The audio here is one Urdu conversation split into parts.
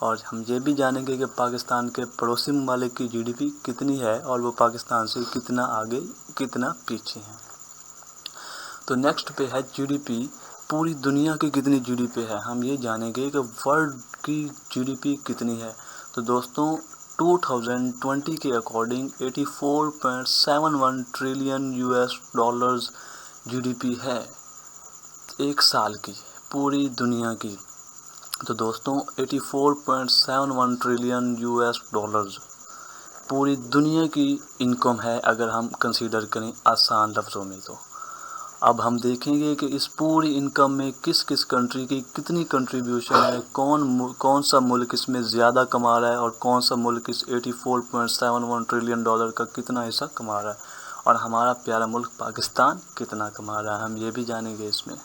اور ہم یہ بھی جانیں گے کہ پاکستان کے پڑوسی ممالک کی GDP کتنی ہے اور وہ پاکستان سے کتنا آگے کتنا پیچھے ہیں۔ تو نیکسٹ پہ ہے GDP، پوری دنیا کی کتنی GDP ہے، ہم یہ جانیں گے کہ ورلڈ کی GDP کتنی ہے۔ تو دوستوں 2020 کے according 84.71 trillion US dollars GDP ہے ایک سال کی پوری دنیا کی۔ تو دوستوں 84.71 ٹریلین US ڈالرز پوری دنیا کی انکم ہے اگر ہم کنسیڈر کریں آسان لفظوں میں۔ تو اب ہم دیکھیں گے کہ اس پوری انکم میں کس کس کنٹری کی کتنی کنٹریبیوشن ہے، کون سا ملک اس میں زیادہ کما رہا ہے اور کون سا ملک اس 84.71 ٹریلین ڈالر کا کتنا حصہ کما رہا ہے، اور ہمارا پیارا ملک پاکستان کتنا کما رہا ہے، ہم یہ بھی جانیں گے اس میں۔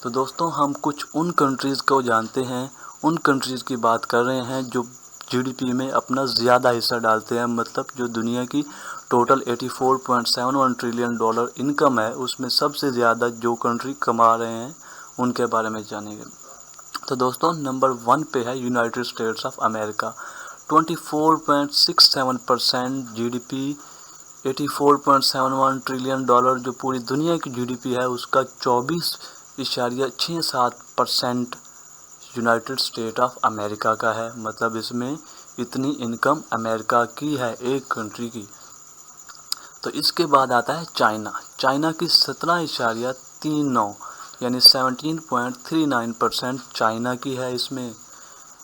تو دوستوں ہم کچھ ان کنٹریز کو جانتے ہیں، ان کنٹریز کی بات کر رہے ہیں جو GDP میں اپنا زیادہ حصہ ڈالتے ہیں، مطلب جو دنیا کی ٹوٹل 84.71 ٹریلین ڈالر انکم ہے اس میں سب سے زیادہ جو کنٹری کما رہے ہیں ان کے بارے میں جانیں گے۔ تو دوستوں نمبر 1 پہ ہے United States of America, 24.67% GDP، 84.71 trillion dollar جو پوری دنیا کی GDP ہے اس کا 24.67% یونائٹڈ اسٹیٹ آف امریکہ کا ہے، مطلب اس میں اتنی انکم امریکہ کی ہے ایک کنٹری کی۔ تو اس کے بعد آتا ہے چائنا کی 17.39 یعنی 17.39% چائنا کی ہے اس میں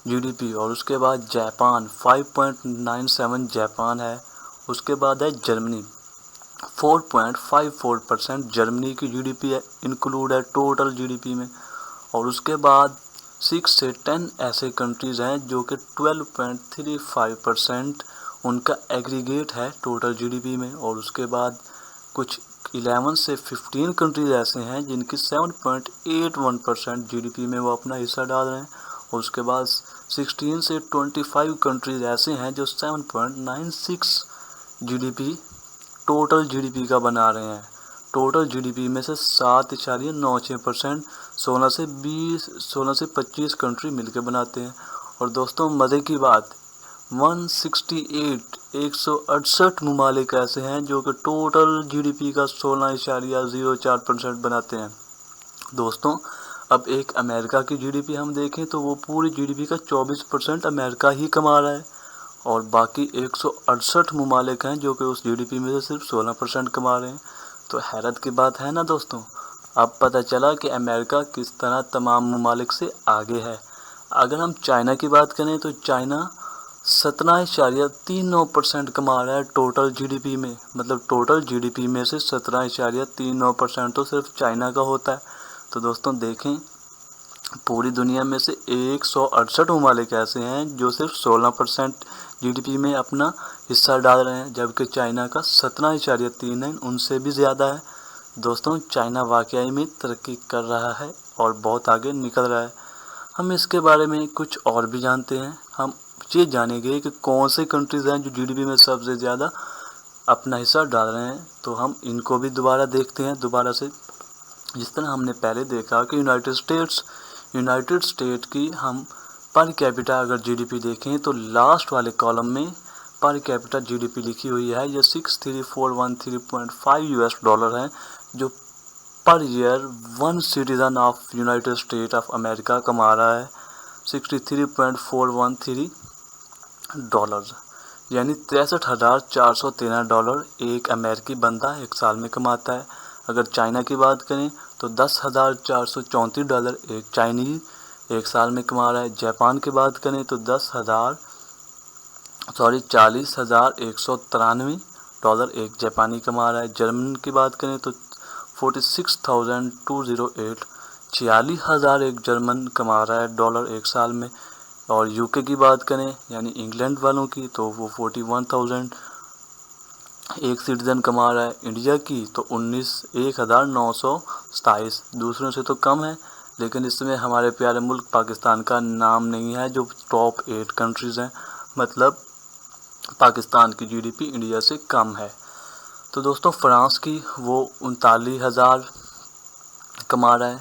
GDP، اور اس کے بعد جاپان 5.97 جاپان ہے، اس کے بعد ہے جرمنی 4.54% جرمنی کی GDP ہے، انکلوڈ ہے ٹوٹل GDP میں، اور اس کے بعد 6 سے 10 ایسے کنٹریز ہیں جو کہ 12.35% ان کا ایگریگیٹ ہے ٹوٹل GDP میں، اور اس کے بعد کچھ 11 سے 15 کنٹریز ایسے ہیں جن کی 7.81% GDP میں وہ اپنا حصہ ڈال رہے ہیں، اور اس کے بعد 16 سے 25 کنٹریز ایسے ہیں جو 7.96 GDP ٹوٹل GDP کا بنا رہے ہیں۔ ٹوٹل GDP میں سے 7.96% 16 سے 25 کنٹری مل کے بناتے ہیں۔ اور دوستوں مزے کی بات 168 ممالک ایسے ہیں جو کہ ٹوٹل GDP کا 16.04% بناتے ہیں۔ دوستوں اب ایک امریکہ کی GDP ہم دیکھیں تو وہ پوری GDP کا 24% امریکہ ہی کما رہا ہے، اور باقی 168 ممالک ہیں جو کہ اس GDP میں سے صرف 16% کما رہے ہیں۔ تو حیرت کی بات ہے نا دوستوں، اب پتہ چلا کہ امریکہ کس طرح تمام ممالک سے آگے ہے۔ اگر ہم چائنا کی بات کریں تو چائنا 17.39% کما رہا ہے ٹوٹل GDP میں، مطلب ٹوٹل GDP میں سے 17.39% تو صرف چائنا کا ہوتا ہے۔ تو دوستوں دیکھیں پوری دنیا میں سے 168 ممالک ایسے ہیں جو صرف 16% GDP میں اپنا حصہ ڈال رہے ہیں، جبکہ چائنا کا 17.39 ان سے بھی زیادہ ہے۔ دوستوں چائنا واقعی میں ترقی کر رہا ہے اور بہت آگے نکل رہا ہے۔ ہم اس کے بارے میں کچھ اور بھی جانتے ہیں، ہم یہ جانیں گے کہ کون سے کنٹریز ہیں جو GDP میں سب سے زیادہ اپنا حصہ ڈال رہے ہیں۔ تو ہم ان کو بھی دوبارہ دیکھتے ہیں دوبارہ سے، جس طرح ہم نے پہلے دیکھا کہ یونائٹڈ اسٹیٹ کی ہم پر کیپٹا اگر GDP دیکھیں تو لاسٹ والے کالم میں پر کیپٹا GDP لکھی ہوئی ہے، یہ 63413.5 US ڈالر ہے جو per year 1 citizen of United State of America کما رہا ہے 63.413 ڈالرز، یعنی 63,413 ڈالر ایک امریکی بندہ ایک سال میں کماتا ہے۔ اگر چائنا کی بات کریں تو 10,434 ڈالر ایک چائنیز ایک سال میں کما رہا ہے۔ جاپان کی بات کریں تو 40,193 ڈالر ایک جاپانی کما رہا ہے۔ جرمن کی بات کریں تو 46,208 46,000 ایک جرمن کما رہا ہے ڈالر ایک سال میں، اور UK کی بات کریں یعنی انگلینڈ والوں کی تو وہ 41,000 ایک سٹیزن کما رہا ہے۔ انڈیا کی تو 1,927 دوسروں سے تو کم ہے، لیکن اس میں ہمارے پیارے ملک پاکستان کا نام نہیں ہے جو ٹاپ 8 کنٹریز ہیں، مطلب پاکستان کی GDP انڈیا سے کم ہے۔ تو دوستوں فرانس کی وہ 39,000 کما رہا ہے،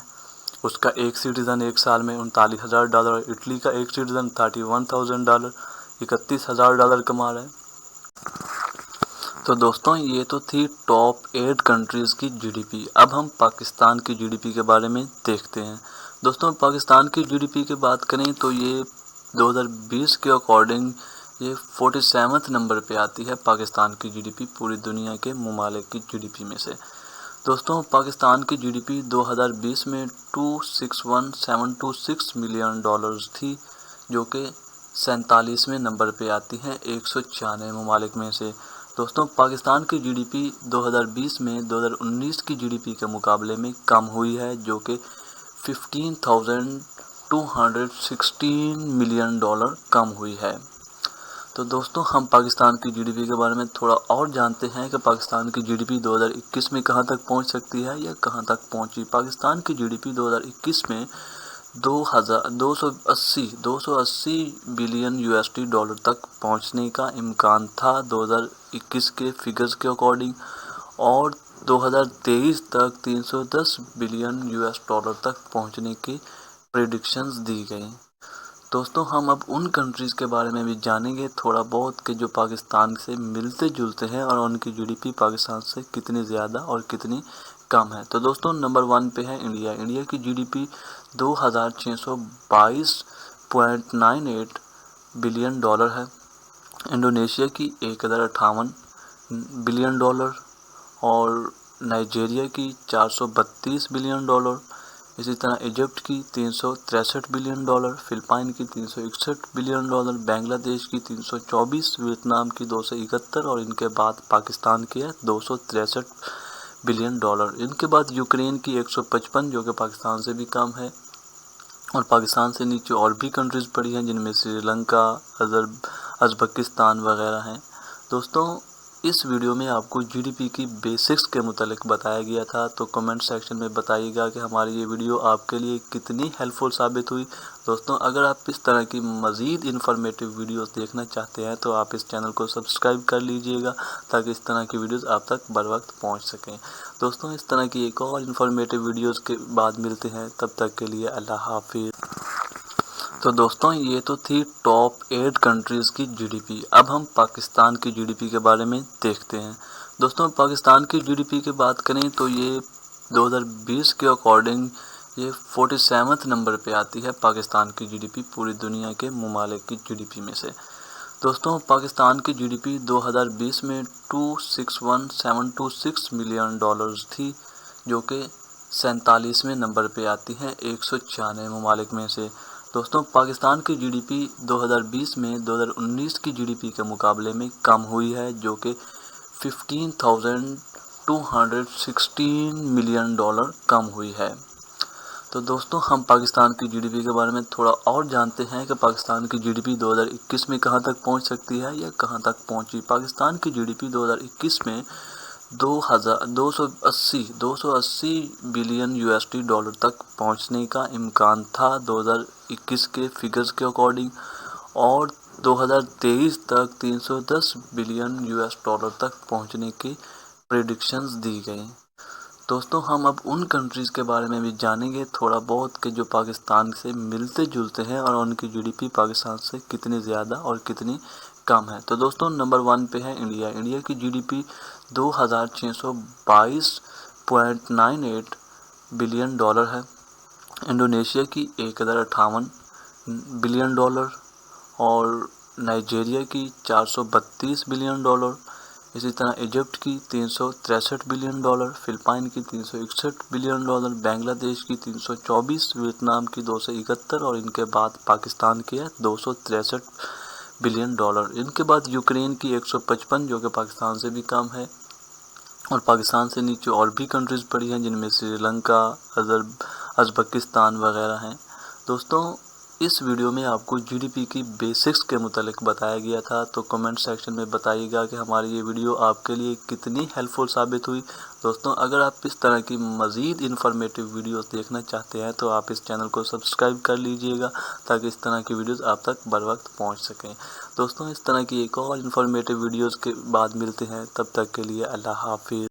اس کا ایک سٹیزن ایک سال میں $39,000 اور اٹلی کا ایک سٹیزن $31,000 $31,000 کما رہا ہے۔ تو دوستوں یہ تو تھی ٹاپ 8 کنٹریز کی جی ڈی پی۔ اب ہم پاکستان کی جی ڈی پی کے بارے میں دیکھتے ہیں۔ دوستوں پاکستان کی جی ڈی پی کی بات کریں تو یہ 2020 کے اکارڈنگ یہ 47 نمبر پہ آتی ہے پاکستان کی جی ڈی پی پوری دنیا کے ممالک کی جی ڈی پی میں سے۔ دوستوں پاکستان کی جی ڈی پی 2020 میں $261,726 ملین تھی، جو کہ 47ویں نمبر پہ آتی ہے 196 ممالک میں سے۔ دوستوں پاکستان کی جی ڈی پی 2020 میں 2019 کی جی ڈی پی کے مقابلے میں کم ہوئی ہے، جو کہ $15,216 ملین کم ہوئی ہے۔ تو دوستوں ہم پاکستان کی جی ڈی پی کے بارے میں تھوڑا اور جانتے ہیں کہ پاکستان کی جی ڈی پی 2021 میں کہاں تک پہنچ سکتی ہے یا کہاں تک پہنچی۔ پاکستان کی جی ڈی پی 2021 میں $280 بلین تک پہنچنے کا امکان تھا 2021 کے فگرز کے اکارڈنگ، اور 2023 تک $310 بلین تک پہنچنے کی پریڈکشنز دی گئیں۔ دوستوں ہم اب ان کنٹریز کے بارے میں بھی جانیں گے تھوڑا بہت کہ جو پاکستان سے ملتے جلتے ہیں اور ان کی جی ڈی پی پاکستان سے کتنی زیادہ اور کتنی کم ہے۔ تو دوستوں نمبر 1 پہ ہے انڈیا۔ انڈیا کی جی ڈی پی $2,622.98 بلین ہے۔ انڈونیشیا کی $1,058 بلین اور نائجیریا کی $432 بلین، اسی طرح ایجپٹ کی $363 بلین، فلپائن کی $361 بلین، بنگلہ دیش کی 324، ویتنام کی 271 اور ان کے بعد پاکستان کی ہے $263 بلین۔ ان کے بعد یوکرین کی 155 جو کہ پاکستان سے بھی کم ہے، اور پاکستان سے نیچے اور بھی کنٹریز پڑی ہیں جن میں سری لنکا، ازبکستان وغیرہ ہیں۔ دوستوں اس ویڈیو میں آپ کو جی ڈی پی کی بیسکس کے متعلق بتایا گیا تھا، تو کمنٹ سیکشن میں بتائیے گا کہ ہماری یہ ویڈیو آپ کے لیے کتنی ہیلپ فل ثابت ہوئی۔ دوستوں اگر آپ اس طرح کی مزید انفارمیٹیو ویڈیوز دیکھنا چاہتے ہیں تو آپ اس چینل کو سبسکرائب کر لیجئے گا تاکہ اس طرح کی ویڈیوز آپ تک بر وقت پہنچ سکیں۔ دوستوں اس طرح کی ایک اور انفارمیٹیو ویڈیوز کے بعد ملتے ہیں، تب تک کے لیے اللہ حافظ۔ تو دوستوں یہ تو تھی ٹاپ 8 کنٹریز کی جی ڈی پی۔ اب ہم پاکستان کی جی ڈی پی کے بارے میں دیکھتے ہیں۔ دوستوں پاکستان کی جی ڈی پی کی بات کریں تو یہ 2020 کے اکارڈنگ یہ 47 نمبر پہ آتی ہے پاکستان کی جی ڈی پی پوری دنیا کے ممالک کی جی ڈی پی میں سے۔ دوستوں پاکستان کی جی ڈی پی 2020 میں $261,726 ملین تھی، جو کہ 47ویں نمبر پہ آتی ہے 196 ممالک میں سے۔ دوستوں پاکستان کی جی ڈی پی 2020 میں 2019 کی جی ڈی پی کے مقابلے میں کم ہوئی ہے، جو کہ $15,216 ملین کم ہوئی ہے۔ تو دوستوں ہم پاکستان کی جی ڈی پی کے بارے میں تھوڑا اور جانتے ہیں کہ پاکستان کی جی ڈی پی 2021 میں کہاں تک پہنچ سکتی ہے یا کہاں تک پہنچی۔ پاکستان کی جی ڈی پی 2021 میں $280 بلین تک پہنچنے کا امکان تھا 2021 کے فگرز کے اکارڈنگ، اور 2023 تک $310 بلین تک پہنچنے کی پریڈکشنز دی گئیں۔ دوستوں ہم اب ان کنٹریز کے بارے میں بھی جانیں گے تھوڑا بہت کہ جو پاکستان سے ملتے جلتے ہیں اور ان کی جی ڈی پی پاکستان سے کتنی زیادہ اور کتنی کم ہے۔ تو دوستوں نمبر 1 پہ ہے انڈیا۔ انڈیا کی جی ڈی پی $2,622.98 بلین ہے۔ انڈونیشیا کی $1,058 بلین اور نائجیریا کی $432 بلین، اسی طرح ایجپٹ کی 363 بلین، فلپائن کی 361 بلین، بنگلہ دیش کی 324، ویتنام کی 271 اور ان کے بعد پاکستان کی ہے $263 بلین۔ ان کے بعد یوکرین کی 155 جو کہ پاکستان سے بھی کم ہے، اور پاکستان سے نیچے اور بھی کنٹریز پڑی ہیں جن میں سری لنکا، ازبکستان وغیرہ ہیں۔ دوستوں اس ویڈیو میں آپ کو جی ڈی پی کی بیسکس کے متعلق بتایا گیا تھا، تو کمنٹ سیکشن میں بتائیے گا کہ ہماری یہ ویڈیو آپ کے لیے کتنی ہیلپ فل ثابت ہوئی۔ دوستوں اگر آپ اس طرح کی مزید انفارمیٹیو ویڈیوز دیکھنا چاہتے ہیں تو آپ اس چینل کو سبسکرائب کر لیجئے گا تاکہ اس طرح کی ویڈیوز آپ تک بر وقت پہنچ سکیں۔ دوستوں اس طرح کی ایک اور انفارمیٹیو ویڈیوز کے بعد ملتے ہیں، تب تک کے لیے اللہ حافظ۔